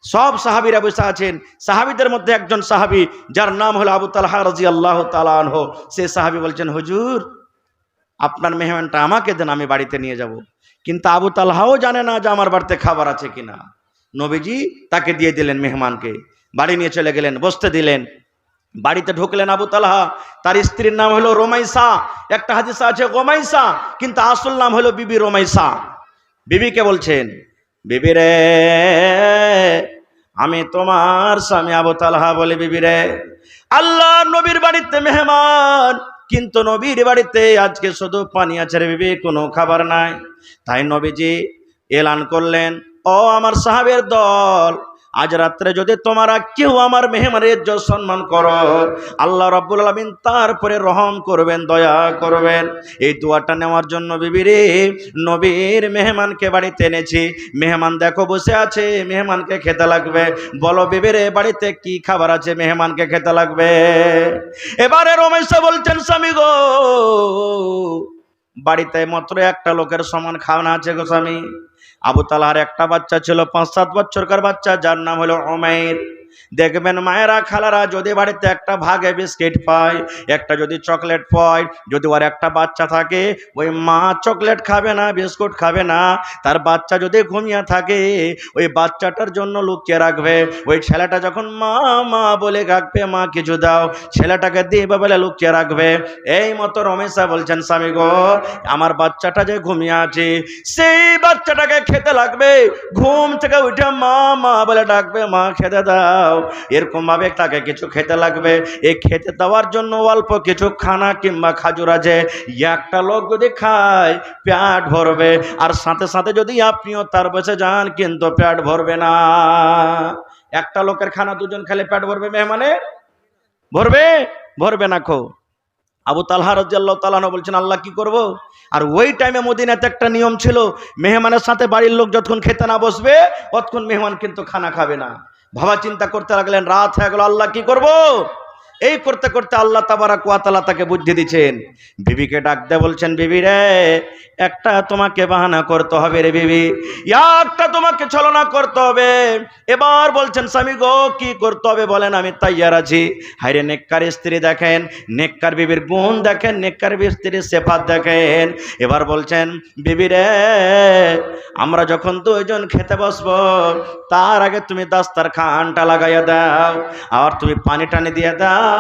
সব সাহাবীরা বসে আছেন। সাহাবীদের মধ্যে একজন সাহাবী যার নাম হলো আবু তালহা রাদিয়াল্লাহু তাআলা আনহু, সে সাহাবী বলছেন, হুজুর আপনার মেহমানটা আমাকে দেন, আমি বাড়িতে নিয়ে যাব। কিন্তু আবু তালহাও জানে না যে আমার বাড়িতে খাবার আছে কিনা। নবীজি তাকে দিয়ে দিলেন, মেহমানকে বাড়ি নিয়ে চলে গেলেন, বসতে দিলেন। বাড়িতে ঢুকলেন আবু তালহা, তার স্ত্রীর নাম হলো রোমাইসা, একটা হাদিসে আছে গোমাইসা, কিন্তু আসল নাম হলো বিবি রোমাইসা। বিবিকে বলছেন, বিবি রে, আমি তোমার স্বামী আবু তালহা। বলে, বিবি রে, আল্লাহ নবীর বাড়িতে মেহমান, কিন্তু নবীর বাড়িতে আজকে শুধু পানি আছে রে বিবি, কোনো খাবার নাই। তাই নবীজি এলান করলেন, ও আমার সাহাবের দল, আজ রাত্রে যদি তোমরা কেউ আমার মেহমানের ইজ্জত সম্মান করো, আল্লাহ রাব্বুল আলামিন তারপরে রহম করবেন, দয়া করবেন। এই দোয়াটা নেওয়ার জন্য বিবি রে, নবীর মেহমানকে বাড়িতে এনেছি। মেহমান দেখো বসে আছে, মেহমানকে খেতে লাগবে। বলো বিবি রে, বাড়িতে কি খাবার আছে মেহমানকে খেতে লাগবে? এবারে রমেশা বলছেন, স্বামী গো, বাড়িতে মাত্র একটা লোকের সমান খাওয়ানো আছে গো স্বামী। আবু তালহার একটা বাচ্চা ছিল, 5-7 বছরকার বাচ্চা, যার নাম হলো উমাইর। দেখবেন মায়েরা খালারা যদি বাড়িতে একটা ভাগে বিস্কিট পায়, একটা যদি চকলেট পায়, যদি ওর একটা বাচ্চা থাকে, ওই মা চকলেট খাবে না, বিস্কুট খাবে না, তার বাচ্চা যদি ঘুমিয়ে থাকে, ওই বাচ্চাটার জন্য লুকিয়ে রাখবে। ওই ছেলেটা যখন মা মা বলে ডাকবে, মা কিছু দাও, ছেলেটাকে দিবে বলে লুকিয়ে রাখবে। এই মতো রমেশা বলছেন, স্বামী গো, আমার বাচ্চাটা যে ঘুমিয়ে আছে, সেই বাচ্চাটাকে খেতে লাগবে। ঘুম থেকে উঠে মা মা বলে ডাকবে, মা খেতে দাও। এরকম ভাবে তাকে কিছু খেতে লাগবে। এই খেতে দেওয়ার জন্য অল্প কিছু খানা কিংবা খাজুর আছে, একটা লোক যদি খায় পেট ভরবে, আর সাথে সাথে যদি আপনিও তার বসে যান, কিন্তু পেট ভরবে না। একটা লোকের খানা দুজন খেলে পেট ভরবে মেহমানের? ভরবে? ভরবে না। খো আবু তালহা রাদিয়াল্লাহু তাআলা আনহু বলছেন, আল্লাহ কি করব? আর ওই টাইমে মদিনাতে একটা নিয়ম ছিল, মেহমানের সাথে বাড়ির লোক যতক্ষণ খেতে না বসবে ততক্ষণ মেহমান কিন্তু খানা খাবে না। ভাবা চিন্তা করতে লাগলেন, রাত হয়ে গেল, আল্লাহ কি করব? এই করতে করতে আল্লাহ তাবারাক ওয়া তাআলা তাকে বুদ্ধি দিচ্ছেন। বিবিকে ডাক দিয়ে বলছেন, বিবি রে, একটা তোমাকে বাহানা করতে হবে রে বিবি, একটা তোমাকে ছলনা করতে হবে। এবার বলছেন, স্বামী গো, কি করতে হবে বলেন, আমি তৈয়ার আছি। হায়রে নেককার স্ত্রী দেখেন, নেককার বিবির গুণ দেখেন, নেককার স্ত্রীর সিফাত দেখেন। এবার বলছেন, বিবি রে, আমরা যখন দুইজন খেতে বসবো, তার আগে তুমি দাস্তারখানটা লাগাইয়া দাও, আর তুমি পানি টানি দিয়ে দাও,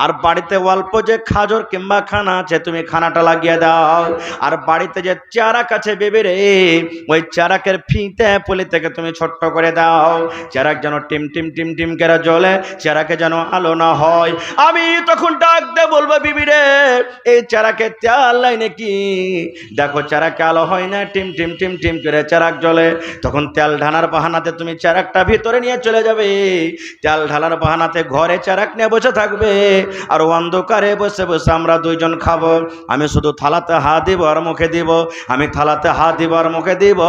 আর বাড়িতে অল্প যে খাজর কিংবা খানা আছে তুমি খানাটা লাগিয়ে দাও, আর বাড়িতে যে চারাক আছে বিবি রে, ওই চারাকের ফিতে পলি থেকে তুমি ছোট্ট করে দাও, চারাক যেন টিম টিম টিম টিম করে জ্বলে, চারাকে যেন আলো না হয়। আমি তখন ডাক দিয়ে বলবো, বিবি রে, এই চারাকে তেল নাই নাকি? দেখো চারাকে আলো হয় না, টিম টিম টিম টিম করে চারাক জ্বলে। তখন তেল ঢালার বাহানাতে তুমি চারাকটা ভিতরে নিয়ে চলে যাবে, তেল ঢালার বাহানাতে ঘরে চারাক নিয়ে বসে থাকবে, আর অন্ধকারে বসে বসে আমরা দুইজন খাবো। আমি শুধু থালাতে হাত দিব আর মুখে দিব, আমি থালাতে হাত দিব আর মুখে দিব,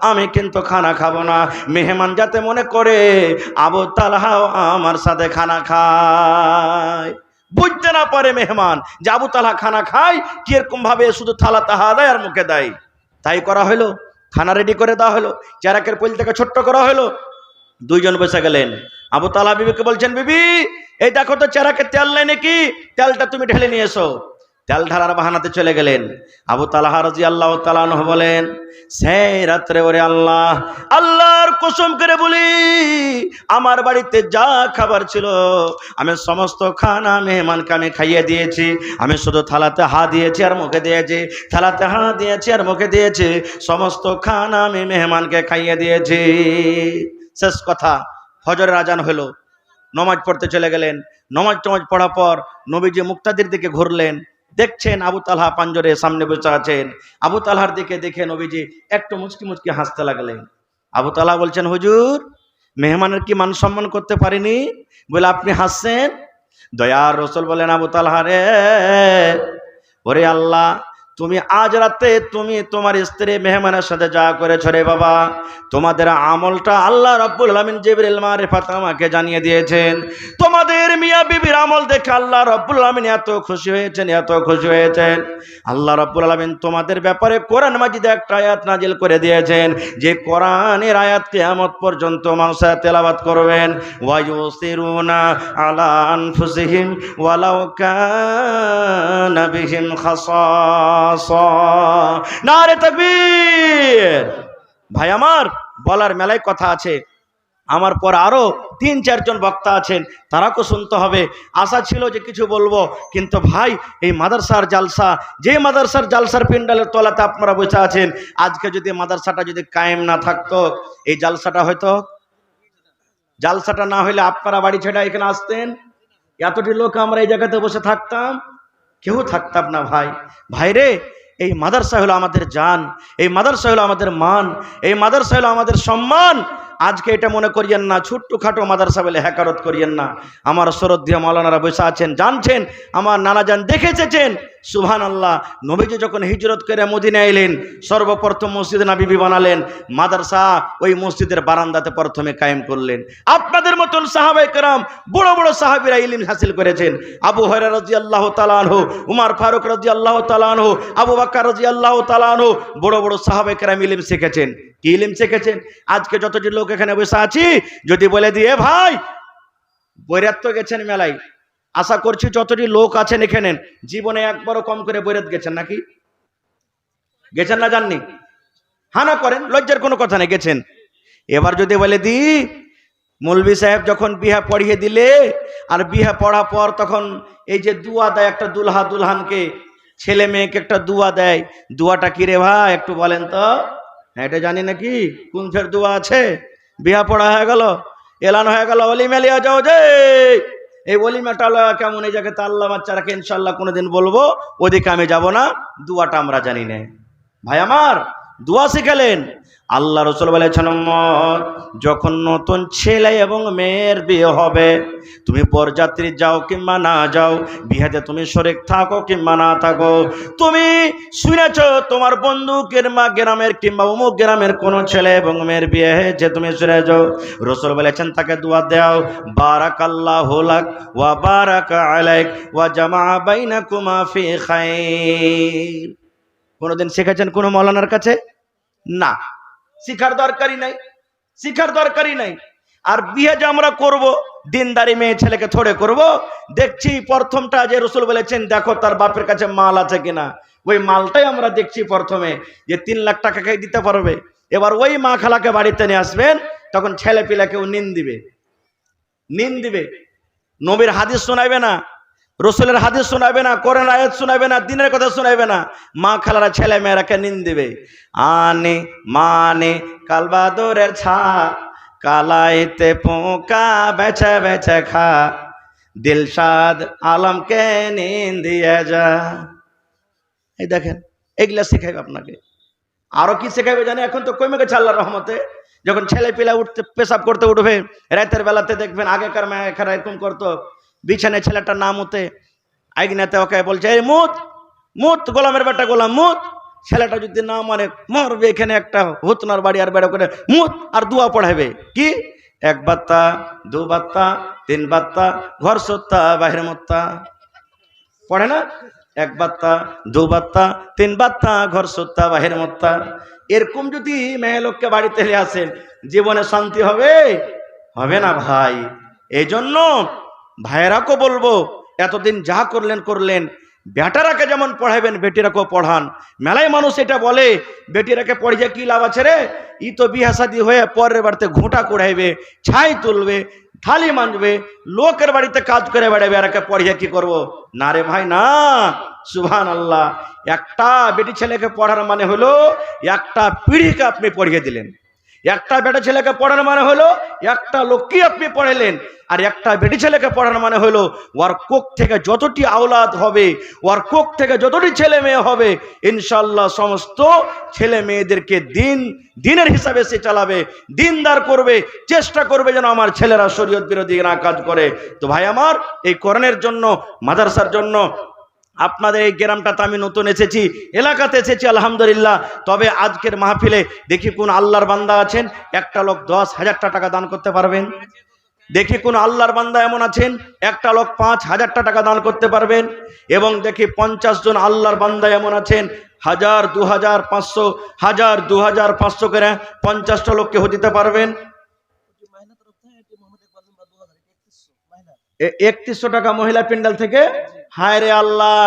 আমি কিন্তু খানা খাবো না। মেহমান যাতে মনে করে আবু তালহাও আমার সাথে খানা খায়, বুঝতে না পারে মেহমান যে আবু তালহা খানা খায় কিরকম ভাবে, শুধু থালাতে হাত দেয় আর মুখে দেয়। তাই করা হলো, খানা রেডি করে দেওয়া হলো, চারাকের পলি থেকে ছোট্ট করা হলো। দুইজন বসে গেলেন। আবু তালহা বিবিকে বলছেন, বিবি, এই দেখো তো চারাকে তেল নাই নাকি, তেলটা তুমি ঢেলে নিয়ে এসো। তেল ঢালার বাহানাতে চলে গেলেন। আবু তালহা রাদিয়াল্লাহু তাআলা আনহু বলেন, সেই রাত্রে ওরে আল্লাহ, আল্লাহর কসম করে বলি, আমার বাড়িতে যা খাবার ছিল আমি সমস্ত খানা মেহমানকে আমি খাইয়ে দিয়েছি। আমি শুধু থালাতে হাত দিয়েছি আর মুখে দিয়েছি, থালাতে হাত দিয়েছি আর মুখে দিয়েছি, সমস্ত খানা আমি মেহমানকে খাইয়ে দিয়েছি। শেষ কথা, ফজরের আজান হলো, নমাজ পড়তে চলে গেলেন। নমাজ পড়ার পর নবীজি মুক্তাদির দিকে ঘুরলেন, দেখছেন আবু তালহা পাঞ্জরের সামনে বসে আছেন। আবু তালহার দিকে দেখে নবীজি একটু মুচকি মুচকি হাসতে লাগলেন। আবু তালহা বলছেন, হুজুর, মেহমানের কি মান সম্মান করতে পারিনি বলে আপনি হাসছেন? দয়ার রাসূল বলেন, আবু তালহা রে, ওরে আল্লাহ, তুমি আজ রাতে তুমি তোমার স্ত্রী মেহমানের সাথে যা করেছো রে বাবা, তোমাদের আমলটা আল্লাহ রাব্বুল আলামিন জিবরিল মারিফাত আমাকে জানিয়ে দিয়েছেন। তোমাদের মিয়া বিবির আমল দেখে আল্লাহ রাব্বুল আলামিন এত খুশি হয়েছেন, এত খুশি হয়েছেন। আল্লাহ রাব্বুল আলামিন তোমাদের ব্যাপারে কোরআন মাজিদে একটা আয়াত নাজিল করে দিয়েছেন, যে কোরআনের আয়াত কিয়ামত পর্যন্ত মানুষ তেলাওয়াত করবেন। ওয়া ইউসিরুনা আলা আনফুসিহিম ওয়ালাউ কানা বিহিম খাসাসা। নারে তাকবীর। ভাই আমার, বলার মেলায় কথা আছে, আমার পর আরো 3-4 জন বক্তা আছেন, তারাকে শুনতে হবে। আশা ছিল যে কিছু বলবো, কিন্তু ভাই এই মাদ্রাসার জালসা, যে মাদ্রাসার জালসার প্যান্ডেলের তলাতে আপনারা বসে আছেন, আজকে যদি মাদ্রাসাটা যদি কায়েম না থাকতো, এই জালসাটা হয়তো, জালসাটা না হইলে আপনারা বাড়ি ছেড়ে এখানে আসতেন? এতটি লোক আমরা এই জায়গাতে বসে থাকতাম? কেউ থাকতাম না ভাই। ভাইরে, এই মাদ্রাসা হলো আমাদের জান, এই মাদ্রাসা হলো আমাদের মান, এই মাদ্রাসা হলো আমাদের সম্মান। আজকে এটা মনে করিয়েন না ছোট্টখাটো মাদ্রাসা বলে হ্যাকারত করিয়েন না। আমার শ্রদ্ধেয় মাওলানারা বসে আছেন, জানছেন, আমার নানা জান দেখেছেন। সুবহানাল্লাহ, নবীজি যখন হিজরত করে মদিনা এলেন, সর্বপ্রথম মসজিদ নববী বানালেন, মাদ্রাসা ওই মসজিদের বারান্দাতে প্রথমে কায়েম করলেন। আপনাদের মতন সাহাবায়ে কেরাম, বড় বড় সাহাবীরা ইলম হাসিল করেছেন। আবু হুরায়রা রাদিয়াল্লাহু তাআলা আনহু, উমর ফারুক রাদিয়াল্লাহু তাআলা আনহু, আবু বকর রাদিয়াল্লাহু তাআলা আনহু, বড় বড় সাহাবায়ে কেরাম ইলম শিখেছেন। কি ইলম শিখেছেন? আজকে যতটি লোক এখানে বসে আছি, যদি বলে দিয়ে ভাই বৈরাত তো গেছেন মেলায়, আশা করছি যতটি লোক আছেন এখানে জীবনে একবারও কম করে বৈরাত গেছেন নাকি? গেছেন না যাননি? হানা করেন, লজ্জার কোনো কথা নেই, গেছেন। এবার যদি বলে দি মৌলভী সাহেব যখন বিহা পড়িয়ে দিলে, আর বিহা পড়া পর তখন এই যে দুয়া দেয় একটা দুলহা দুলহানকে, ছেলে মেয়েকে একটা দুয়া দেয়, দুয়াটা কি রে ভাই একটু বলেন তো? এটা জানি নাকি কোন ফের দোয়া আছে? বিয়া পড়া হয়ে গেল, এলান হয়ে গেল, ওলিমা লিয়া যাও যে, এই ওলিমাটা কেমন এই জায়গাতে আল্লাহ বাচ্চারাকে ইনশাল্লাহ কোনোদিন বলবো, ওদিকে আমি যাব না। দুয়াটা আমরা জানি না। ভাই আমার, দোয়া শিখালেন। আল্লাহ রাসূল বলেছেন, যখন নতুন ছেলে এবং মেয়ের বিয়ে হবে, তুমি বরযাত্রী যাও কিংবা না যাও, বিয়েতে তুমি শরীক থাকো কিংবা না থাকো, তুমি শুনেছো তোমার বন্ধুকের মা গ্রামের কিংবা অমুক গ্রামের কোন ছেলে এবং মেয়ের বিয়ে হয়েছে, তুমি শুনেছো, রাসূল বলেছেন তাকে দোয়া দাও, বারাকাল্লাহু লাক ওয়া বারাকা আলাইক ওয়া জামা বাইনাকুমা ফি খাইর। কোনদিন শিখেছেন কোন মাওলানার কাছে? না, শিখার দরকারই নাই, শিখার দরকারই নাই। আর বিয়ে যে আমরা করব, দিনদারি মেয়ে ছেলেকে থোড়ে করব। দেখছি প্রথমটা যে রাসূল বলেছেন, দেখো তার বাপের কাছে মাল আছে কিনা, ওই মালটাই আমরা দেখছি প্রথমে, যে 3 লাখ টাকা কে দিতে পারবে। এবার ওই মা খালাকে বাড়িতে নিয়ে আসবেন, তখন ছেলে পিলাকেও নিন দিবে, নিন দিবে। নবীর হাদিস শোনাইবে না, রসুলের হাদিস শোনাবে না, কোরআন আয়াত শোনাবে না, দিনের কথা শোনাবে না, মা খালারা ছেলে মেয়েরাকে নিন দিবে। আনে মানে কালবাদরের ছা, কালাইতে পোকা বেছে বেছে খা, দিলশাদ আলমকে নিন দিয়ে যা। এই দেখেন, এগুলা শেখাবে আপনাকে। আরো কি শেখাবে জানে? এখন তো কমে গেছে আল্লাহর রহমতে। যখন ছেলে পিলা উঠতে পেশাব করতে উঠবে রাতের বেলাতে, দেখবেন আগেকার মেয়েরা এরকম করতো, বিছানায় ছেলেটার নাম হতে আইগনাতে ওকে বলছে, এই মুত মুত, গোলামের বেটা গোলাম মুত। ছেলেটা যদি না মানে মরবে, এখানে একটা হুতনার বাড়ি আর বেড়া করে মুত, আর দোয়া পড়াবে কি, 1 বাত্তা 2 বাত্তা 3 বাত্তা ঘর সত্তা বাহির মত্তা, পড়ে না? 1 বাত্তা 2 বাত্তা 3 বাত্তা ঘর সত্তা বাহির মত্তা। এরকম যদি মেয়ে লোককে বাড়িতে নিয়ে আসেন, জীবনে শান্তি হবে? হবে না ভাই। এই জন্য ভাইয়েরাকেও বলবো, এতদিন যা করলেন করলেন, বেটারাকে যেমন পড়াইবেন বেটিরাকেও পড়ান। মেলায় মানুষ এটা বলে, বেটিরাকে পড়িয়ে কি লাভ আছে রে, ই তো বিয়া শাদী হয়ে পরের বাড়িতে ঘোঁটা কুড়াইবে, ছাই তুলবে, থালি মানবে, লোকের বাড়িতে কাজ করে বেড়াবে, এরাকে পড়িয়ে কি করব? না রে ভাই না। সুবহানাল্লাহ। একটা বেটি ছেলেকে পড়ার মানে হলো একটা পিঢ়িকে আপনি পড়িয়ে দিলেন। একটা বেটা ছেলেকে পড়ার মানে হলো একটা লোককে আপনি পড়াইলেন। আর একটা বেটি ছেলেকে পড়ানো মানে হলো ওর কোখ থেকে যতটি আওলাদ হবে, ওর কোখ থেকে যতটি ছেলে মেয়ে হবে, ইনশাআল্লাহ সমস্ত ছেলে মেয়েদেরকে দিনের হিসাবে সে চালাবে, দিনদার করবে, চেষ্টা করবে যেন আমার ছেলেরা শরীয়ত বিরোধী না কাজ করে। তো ভাই আমার, এই কোরআনের জন্য, মাদ্রাসার জন্য আপনাদের এই গ্রামটাতে আমি নতুন এসেছি, এলাকাতে এসেছি আলহামদুলিল্লাহ। তবে আজকের মাহফিলে দেখি কোন আল্লাহর বান্দা আছেন একটা লোক 10,000 টাকা দান করতে পারবেন? দেখি কোন আল্লাহর বান্দা এমন আছেন একটা লোক 5,000 টাকা দান করতে পারবেন? এবং দেখি 50 জন আল্লাহর বান্দা এমন আছেন 1000, 2000, 500, 1000, 2000, 500 করে 50টা লোককে দিতে পারবেন? 3100 টাকা মহিলা প্যান্ডেল থেকে। হায় রে আল্লাহ,